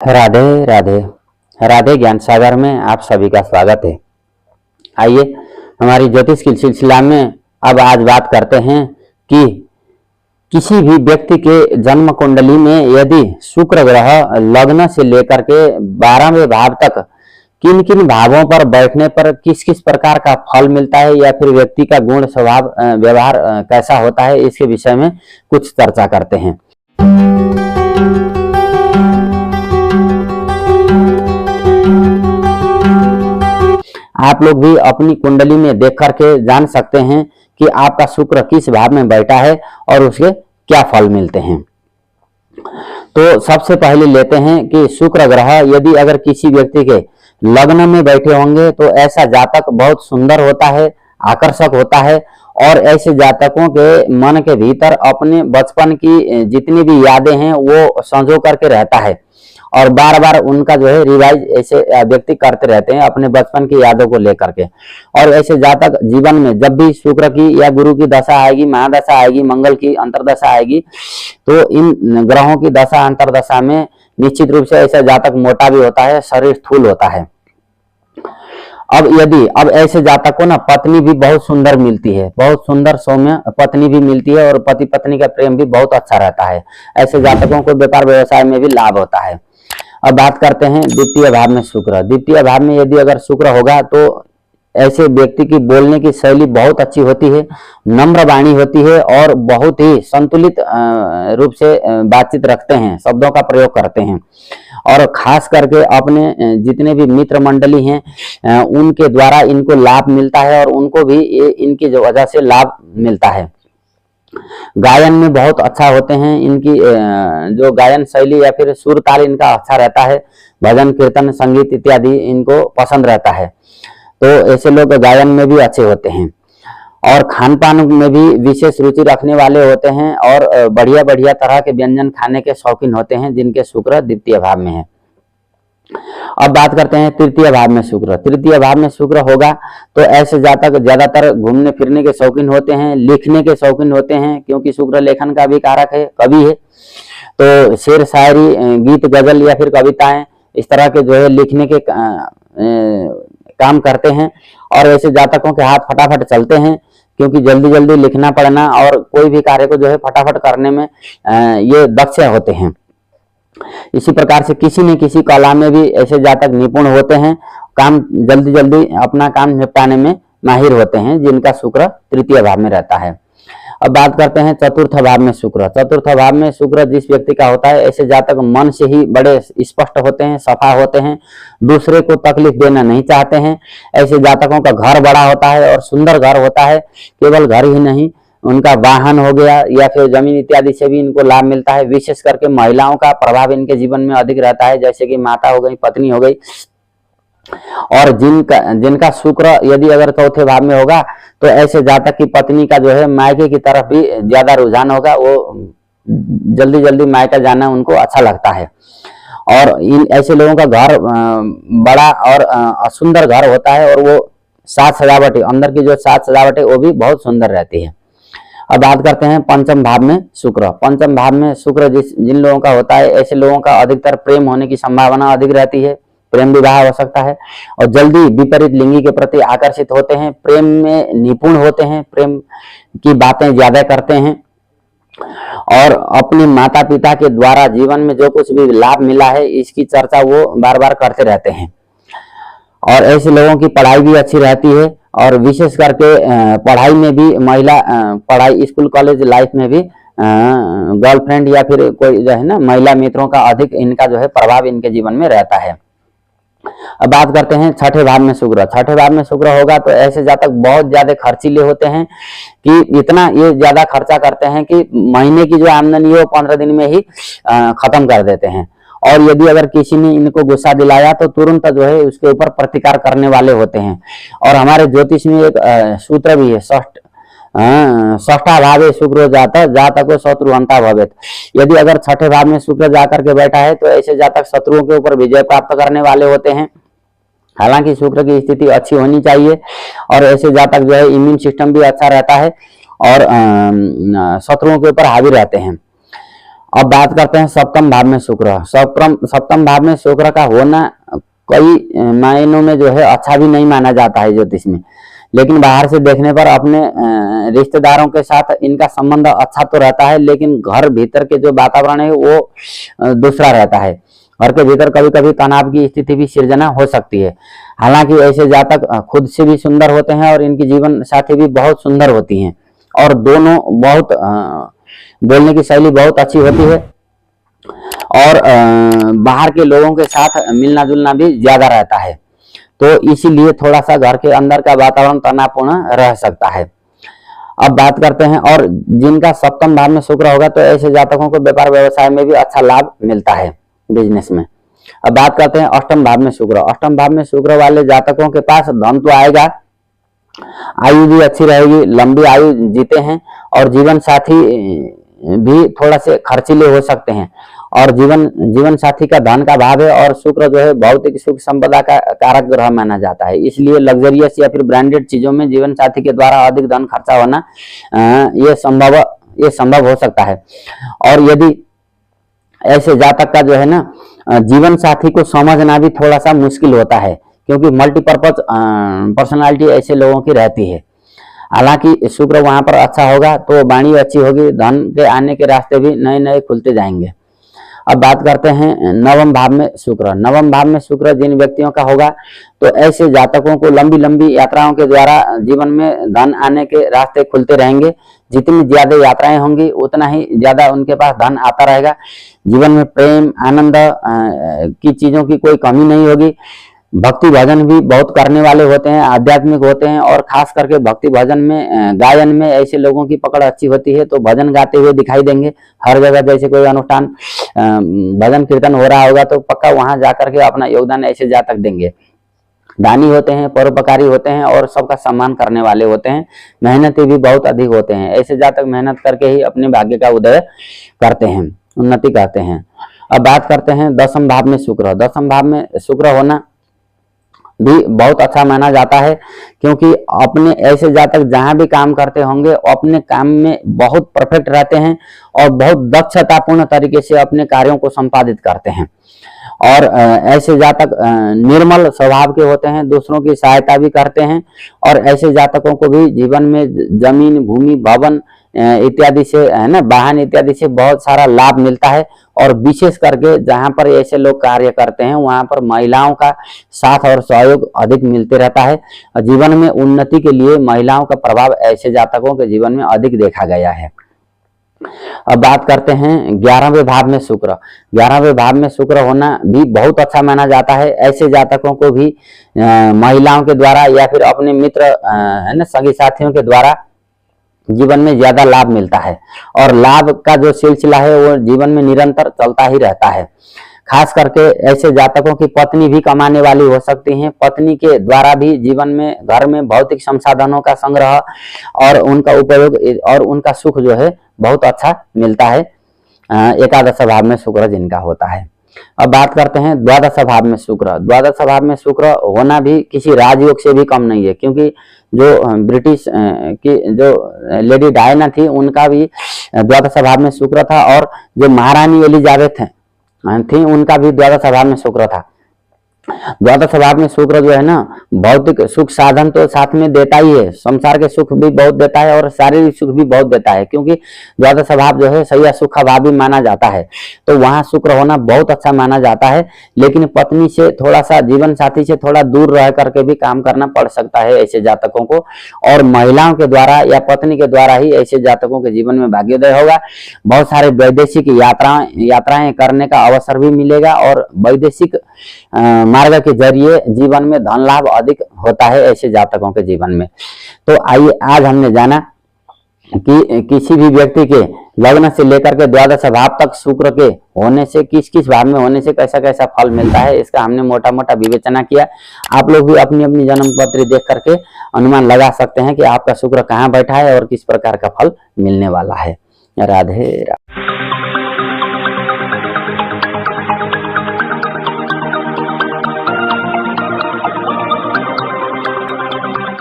राधे राधे। राधे ज्ञान सागर में आप सभी का स्वागत है। आइए हमारी ज्योतिष के सिलसिला में अब आज बात करते हैं कि किसी भी व्यक्ति के जन्म कुंडली में यदि शुक्र ग्रह लग्न से लेकर के 12वें भाव तक किन किन भावों पर बैठने पर किस किस प्रकार का फल मिलता है या फिर व्यक्ति का गुण स्वभाव व्यवहार कैसा होता है, इसके विषय में कुछ चर्चा करते हैं। आप लोग भी अपनी कुंडली में देख करके जान सकते हैं कि आपका शुक्र किस भाव में बैठा है और उसके क्या फल मिलते हैं। तो सबसे पहले लेते हैं कि शुक्र ग्रह यदि अगर किसी व्यक्ति के लग्न में बैठे होंगे तो ऐसा जातक बहुत सुंदर होता है, आकर्षक होता है और ऐसे जातकों के मन के भीतर अपने बचपन की जितनी भी यादें हैं वो संजो करके रहता है और बार बार उनका जो है रिवाइज ऐसे व्यक्ति करते रहते हैं अपने बचपन की यादों को लेकर के। और ऐसे जातक जीवन में जब भी शुक्र की या गुरु की दशा आएगी, महादशा आएगी, मंगल की अंतरदशा आएगी, तो इन ग्रहों की दशा अंतरदशा में निश्चित रूप से ऐसा जातक मोटा भी होता है, शरीर स्थूल होता है। अब ऐसे जातक को ना पत्नी भी बहुत सुंदर मिलती है, बहुत सुंदर सौम्य पत्नी भी मिलती है और पति पत्नी का प्रेम भी बहुत अच्छा रहता है। ऐसे जातकों को व्यापार व्यवसाय में भी लाभ होता है। अब बात करते हैं द्वितीय भाव में शुक्र। द्वितीय भाव में यदि अगर शुक्र होगा तो ऐसे व्यक्ति की बोलने की शैली बहुत अच्छी होती है, नम्र वाणी होती है और बहुत ही संतुलित रूप से बातचीत रखते हैं, शब्दों का प्रयोग करते हैं और खास करके अपने जितने भी मित्र मंडली हैं उनके द्वारा इनको लाभ मिलता है और उनको भी इनकी वजह से लाभ मिलता है। गायन में बहुत अच्छा होते हैं, इनकी जो गायन शैली या फिर सुर ताल इनका अच्छा रहता है, भजन कीर्तन संगीत इत्यादि इनको पसंद रहता है, तो ऐसे लोग गायन में भी अच्छे होते हैं और खान पान में भी विशेष रुचि रखने वाले होते हैं और बढ़िया बढ़िया तरह के व्यंजन खाने के शौकीन होते हैं जिनके शुक्र द्वितीय भाव में है। अब बात करते हैं तृतीय भाव में शुक्र। तृतीय भाव में शुक्र होगा तो ऐसे जातक ज्यादातर घूमने फिरने के शौकीन होते हैं, लिखने के शौकीन होते हैं, क्योंकि शुक्र लेखन का भी कारक है, कवि है, तो शेर शायरी, गीत गजल या फिर कविताएं इस तरह के जो है लिखने के काम करते हैं और ऐसे जातकों के हाथ फटाफट चलते हैं क्योंकि जल्दी जल्दी लिखना पड़ना और कोई भी कार्य को जो है फटाफट करने में ये दक्ष होते हैं। इसी प्रकार से किसी न किसी कला में भी ऐसे जातक निपुण होते हैं, काम जल्दी जल्दी अपना काम निपटाने में माहिर होते हैं जिनका शुक्र तृतीय भाव में रहता है। अब बात करते हैं चतुर्थ भाव में शुक्र। चतुर्थ भाव में शुक्र जिस व्यक्ति का होता है ऐसे जातक मन से ही बड़े स्पष्ट होते हैं, सफा होते हैं, दूसरे को तकलीफ देना नहीं चाहते हैं। ऐसे जातकों का घर बड़ा होता है और सुंदर घर होता है, केवल घर ही नहीं उनका वाहन हो गया या फिर जमीन इत्यादि से भी इनको लाभ मिलता है। विशेष करके महिलाओं का प्रभाव इनके जीवन में अधिक रहता है, जैसे कि माता हो गई, पत्नी हो गई और जिनका शुक्र यदि अगर चौथे भाव में होगा तो ऐसे जातक की पत्नी का जो है मायके की तरफ भी ज्यादा रुझान होगा, वो जल्दी जल्दी मायका जाना उनको अच्छा लगता है और इन ऐसे लोगों का घर बड़ा और सुंदर घर होता है और वो साज सजावट, अंदर की जो साज सजावट है वो भी बहुत सुंदर रहती है। अब बात करते हैं पंचम भाव में शुक्र। पंचम भाव में शुक्र जिन लोगों का होता है ऐसे लोगों का अधिकतर प्रेम होने की संभावना अधिक रहती है, प्रेम विवाह हो सकता है और जल्दी विपरीत लिंगी के प्रति आकर्षित होते हैं, प्रेम में निपुण होते हैं, प्रेम की बातें ज्यादा करते हैं और अपने माता पिता के द्वारा जीवन में जो कुछ भी लाभ मिला है इसकी चर्चा वो बार बार करते रहते हैं। और ऐसे लोगों की पढ़ाई भी अच्छी रहती है और विशेष करके पढ़ाई में भी महिला पढ़ाई स्कूल कॉलेज लाइफ में भी गर्लफ्रेंड या फिर कोई जो है ना महिला मित्रों का अधिक इनका जो है प्रभाव इनके जीवन में रहता है। अब बात करते हैं छठे भाव में शुक्र। छठे भाव में शुक्र होगा तो ऐसे जातक बहुत ज्यादा खर्चीले होते हैं कि इतना ये ज्यादा खर्चा करते हैं कि महीने की जो आमदनी है वो 15 दिन में ही खत्म कर देते हैं और यदि अगर किसी ने इनको गुस्सा दिलाया तो तुरंत जो है उसके ऊपर प्रतिकार करने वाले होते हैं। और हमारे ज्योतिष में एक सूत्र भी है, षष्ठा भावे शुक्र जाता जातको शत्रुहंता भवेत। यदि अगर छठे भाव में शुक्र जाकर के बैठा है तो ऐसे जातक शत्रुओं के ऊपर विजय प्राप्त करने वाले होते हैं। हालांकि शुक्र की स्थिति अच्छी होनी चाहिए और ऐसे जातक जो है इम्यून सिस्टम भी अच्छा रहता है और शत्रुओं के ऊपर हावी रहते हैं। अब बात करते हैं सप्तम भाव में शुक्र। सप्तम भाव में शुक्र का होना कई मायनों में जो है अच्छा भी नहीं माना जाता है ज्योतिष में, लेकिन बाहर से देखने पर अपने रिश्तेदारों के साथ इनका संबंध अच्छा तो रहता है, लेकिन घर भीतर के जो वातावरण है वो दूसरा रहता है। घर के भीतर कभी कभी तनाव की स्थिति भी सृजना हो सकती है। हालांकि ऐसे जातक खुद से भी सुंदर होते हैं और इनकी जीवन साथी भी बहुत सुंदर होती हैं, और दोनों बहुत बोलने की शैली बहुत अच्छी होती है, और बाहर के लोगों के साथ मिलना जुलना भी ज्यादा रहता है। तो इसीलिए थोड़ा सा घर के अंदर का वातावरण तनावपूर्ण रह सकता है। अब बात करते हैं, और जिनका सप्तम भाव में शुक्र होगा तो ऐसे जातकों को व्यापार व्यवसाय में भी अच्छा लाभ मिलता है, बिजनेस में। अब बात करते हैं अष्टम भाव में शुक्र। अष्टम भाव में शुक्र वाले जातकों के पास धन तो आएगा, आयु भी अच्छी रहेगी, लंबी आयु जीते हैं, और जीवन साथी भी थोड़ा से खर्चीले हो सकते हैं, और जीवन साथी का धन का भाव है, और शुक्र जो है भौतिक सुख संपदा का कारक ग्रह माना जाता है। इसलिए लग्जरियस या फिर ब्रांडेड चीजों में जीवन साथी के द्वारा अधिक धन खर्चा होना ये संभव हो सकता है। और यदि ऐसे जातक का जो है ना जीवन साथी को समझना भी थोड़ा सा मुश्किल होता है, क्योंकि मल्टीपर्पज पर्सनालिटी ऐसे लोगों की रहती है। हालांकि शुक्र वहां पर अच्छा होगा तो वाणी अच्छी होगी, धन के आने के रास्ते भी नए नए खुलते जाएंगे। अब बात करते हैं नवम भाव में शुक्र। नवम भाव में शुक्र जिन व्यक्तियों का होगा तो ऐसे जातकों को लंबी लंबी यात्राओं के द्वारा जीवन में धन आने के रास्ते खुलते रहेंगे। जितनी ज्यादा यात्राएं होंगी उतना ही ज्यादा उनके पास धन आता रहेगा। जीवन में प्रेम आनंद की चीजों की कोई कमी नहीं होगी। भक्ति भजन भी बहुत करने वाले होते हैं, आध्यात्मिक होते हैं, और खास करके भक्ति भजन में गायन में ऐसे लोगों की पकड़ अच्छी होती है, तो भजन गाते हुए दिखाई देंगे हर जगह। जैसे कोई अनुष्ठान भजन कीर्तन हो रहा होगा तो पक्का वहां जाकर के अपना योगदान ऐसे जातक देंगे। दानी होते हैं, परोपकारी होते हैं, और सबका सम्मान करने वाले होते हैं। मेहनती भी बहुत अधिक होते हैं। ऐसे जातक मेहनत करके ही अपने भाग्य का उदय करते हैं, उन्नति करते हैं। अब बात करते हैं दसम भाव में शुक्र। दसम भाव में शुक्र होना भी बहुत अच्छा माना जाता है, क्योंकि अपने ऐसे जातक जहां भी काम करते होंगे अपने काम में बहुत परफेक्ट रहते हैं, और बहुत दक्षतापूर्ण तरीके से अपने कार्यों को संपादित करते हैं। और ऐसे जातक निर्मल स्वभाव के होते हैं, दूसरों की सहायता भी करते हैं, और ऐसे जातकों को भी जीवन में जमीन भूमि भवन इत्यादि से है ना, वाहन इत्यादि से बहुत सारा लाभ मिलता है। और विशेष करके जहां पर ऐसे लोग कार्य करते हैं वहां पर महिलाओं का साथ और सहयोग अधिक मिलते रहता है। जीवन में उन्नति के लिए महिलाओं का प्रभाव ऐसे जातकों के जीवन में अधिक देखा गया है। अब बात करते हैं 11वें भाव में शुक्र। 11वें भाव में शुक्र होना भी बहुत अच्छा माना जाता है। ऐसे जातकों को भी महिलाओं के द्वारा या फिर अपने मित्र है ना, सगी साथियों के द्वारा जीवन में ज्यादा लाभ मिलता है, और लाभ का जो सिलसिला है वो जीवन में निरंतर चलता ही रहता है। खास करके ऐसे जातकों की पत्नी भी कमाने वाली हो सकती हैं। पत्नी के द्वारा भी जीवन में घर में भौतिक संसाधनों का संग्रह और उनका उपयोग और उनका सुख जो है बहुत अच्छा मिलता है। एकादश भाव में शुक्र जिनका होता है। अब बात करते हैं द्वादश भाव में शुक्र। द्वादश भाव में शुक्र होना भी किसी राजयोग से भी कम नहीं है, क्योंकि जो ब्रिटिश की जो लेडी डायना थी उनका भी द्वादश भाव में शुक्र था, और जो महारानी एलिजाबेथ थी उनका भी द्वादश भाव में शुक्र था। द्वादश भाव में शुक्र जो है ना भौतिक सुख साधन तो साथ में देता ही है, संसार के सुख भी बहुत देता है और शारीरिक सुख भी बहुत देता है, क्योंकि द्वादश भाव जो है सही सुख भाव भी माना जाता है, तो वहां शुक्र होना बहुत अच्छा माना जाता है। लेकिन पत्नी से थोड़ा सा, जीवन साथी से थोड़ा दूर रह करके भी काम करना पड़ सकता है ऐसे जातकों को, और महिलाओं के द्वारा या पत्नी के द्वारा ही ऐसे जातकों के जीवन में भाग्योदय होगा। बहुत सारे वैदेशिक यात्राएं करने का अवसर भी मिलेगा, और वैदेशिक मार्ग के जरिए जीवन में धन लाभ अधिक होता है ऐसे जातकों के जीवन में। तो आइए आज हमने जाना कि किसी भी व्यक्ति के लग्न से लेकर के द्वादश भाव तक शुक्र के होने से, किस किस भाव में होने से कैसा कैसा फल मिलता है, इसका हमने मोटा मोटा विवेचना किया। आप लोग भी अपनी अपनी जन्म पत्री देख करके अनुमान लगा सकते हैं कि आपका शुक्र कहाँ बैठा है और किस प्रकार का फल मिलने वाला है। राधे राधे।